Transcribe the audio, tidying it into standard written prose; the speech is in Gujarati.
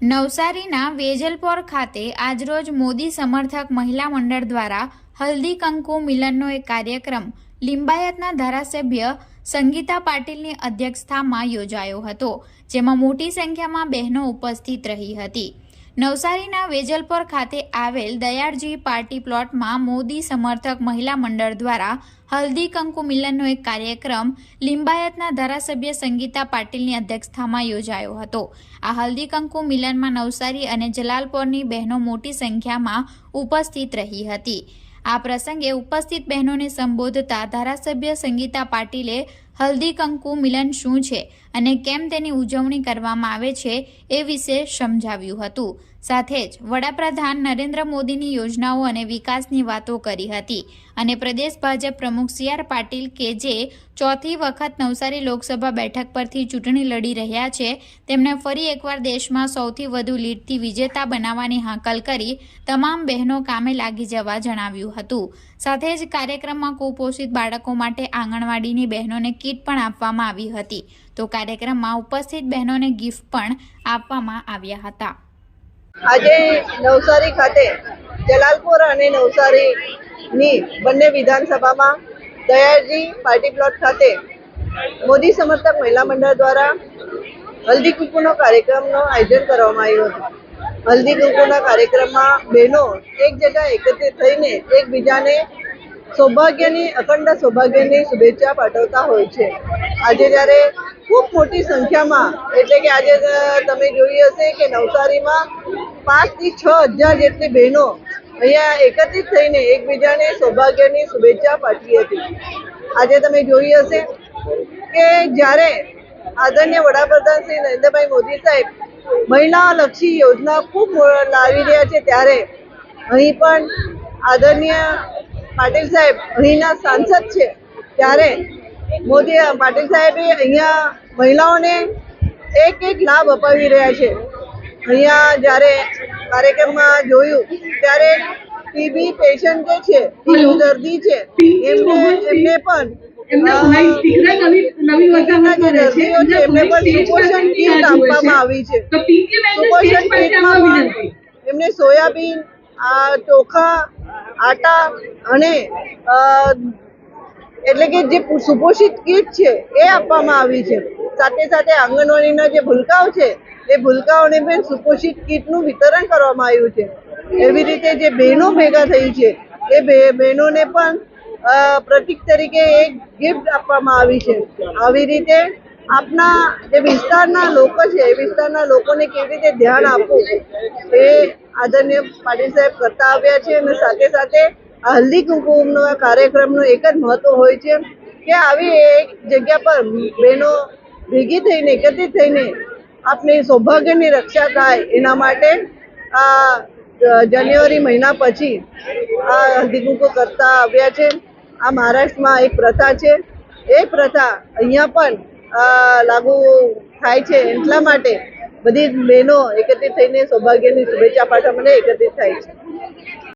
નવસારીના વેજલપોર ખાતે આજરોજ મોદી સમર્થક મહિલા મંડળ દ્વારા હલ્દી કંકુ મિલનનો એક કાર્યક્રમ લિંબાયતના ધારાસભ્ય સંગીતા પાટીલની અધ્યક્ષતામાં યોજાયો હતો, જેમાં મોટી સંખ્યામાં બહેનો ઉપસ્થિત રહી હતી। નવસારીના વેજલપોર ખાતે આવેલ દયાળજી પાર્ટી પ્લોટમાં મોદી સમર્થક મહિલા મંડળ દ્વારા હલ્દી કંકુ મિલનનો એક કાર્યક્રમ લિંબાયતના ધારાસભ્ય સંગીતા પાટીલની અધ્યક્ષતામાં યોજાયો હતો। આ હલ્દી કંકુ મિલનમાં નવસારી અને જલાલપોરની બહેનો મોટી સંખ્યામાં ઉપસ્થિત રહી હતી। આ પ્રસંગે ઉપસ્થિત બહેનોને સંબોધતા ધારાસભ્ય સંગીતા પાટીલે હલ્દી કંકુ મિલન શું છે અને કેમ તેની ઉજવણી કરવામાં આવે છે એ વિશે સમજાવ્યું હતું। સાથે જ વડાપ્રધાન નરેન્દ્ર મોદીની યોજનાઓ અને વિકાસની વાતો કરી હતી અને પ્રદેશ ભાજપ પ્રમુખ સી.આર. પાટીલ કે જે ચોથી વખત નવસારી લોકસભા બેઠક પરથી ચૂંટણી લડી રહ્યા છે, તેમણે ફરી એકવાર દેશમાં સૌથી વધુ લીડથી વિજેતા બનાવવાની હાકલ કરી તમામ બહેનો કામે લાગી જવા જણાવ્યું હતું। સાથે જ કાર્યક્રમમાં કુપોષિત બાળકો માટે આંગણવાડીની બહેનોને કીટ પણ આપવામાં આવી હતી, તો કાર્યક્રમમાં ઉપસ્થિત બહેનોને ગિફ્ટ પણ આપવામાં આવ્યા હતા। આજે નવસારી ખાતે જલાલપોર અને નવસારીની બંને વિધાનસભામાં દયાળજી પાર્ટી પ્લોટ ખાતે મોદી સમર્થક મહિલા મંડળ દ્વારા હલ્દી કુંકુનો કાર્યક્રમનો આયોજન કરવામાં આવ્યું હતું। હલ્દી કુંકુના કાર્યક્રમમાં બહેનો એક જગ્યાએ એકત્રિત થઈને એકબીજાને અખંડ સૌભાગ્યની શુભેચ્છા પાઠવતા હોય છે। આજે જ્યારે ખૂબ મોટી સંખ્યામાં એટલે કે આજે તમે જોઈ હશે કે નવસારીમાં 5 થી 6,000 જેટલી બહેનો અહીંયા એકત્રિત થઈને એકબીજાને સૌભાગ્યની શુભેચ્છા પાઠવી હતી। આજે તમે જોઈ હશે કે જ્યારે આદરણીય વડાપ્રધાન શ્રી નરેન્દ્રભાઈ મોદી સાહેબ મહિલાલક્ષી યોજના ખૂબ લાવી રહ્યા છે, ત્યારે અહીં પણ આદરણીય પાટીલ સાહેબ અહીંના સાંસદ છે, ત્યારે પાટીલ સાહેબે અહીંયા મહિલાઓને એક લાભ અપાવી રહ્યા છે। અહીંયા જ્યારે કાર્યક્રમમાં જોયું ત્યારે ટીબી પેશન્ટ જે છે, ટીબી દર્દી છે, એમને પણ સુપોષણ કીટ આપવામાં આવી છે। સુપોષણ કીટમાં પણ એમને સોયાબીન, ચોખા, આટા અને એટલે કે જે સુપોષિત કીટ છે એ આપવામાં આવી છે। સાથે સાથે આંગણવાડીના જે ભૂલકાઓ છે એ ભૂલકાઓને પણ સુપોષિત કીટનું વિતરણ કરવામાં આવ્યું છે। એવી રીતે જે બહેનો ભેગા થઈ છે એ બહેનોને પણ પ્રતીક તરીકે એક ગિફ્ટ આપવામાં આવી છે। આવી રીતે આપના જે વિસ્તારના લોકો છે એ વિસ્તારના લોકોને કેવી રીતે ધ્યાન આપવું એ આદરણીય પાટીલ સાહેબ કરતા આવ્યા છે। અને સાથે સાથે આ હલ્દી કુંકુમના કાર્યક્રમનું એક જ મહત્વ હોય છે કે આવી એક જગ્યા પર બહેનો ભેગી થઈને એકત્રિત થઈને આપની સૌભાગ્યની રક્ષા થાય એના માટે આ જાન્યુઆરી મહિના પછી આ હલ્દી કુંકુ કરતા આવ્યા છે। આ મહારાષ્ટ્રમાં એક પ્રથા છે, એ પ્રથા અહીંયા પણ લાગુ થાય છે, એટલા માટે બધી બહેનો એકત્રિત થઈને સૌભાગ્યની શુભેચ્છા પાઠવવા માટે એકત્રિત થાય છે।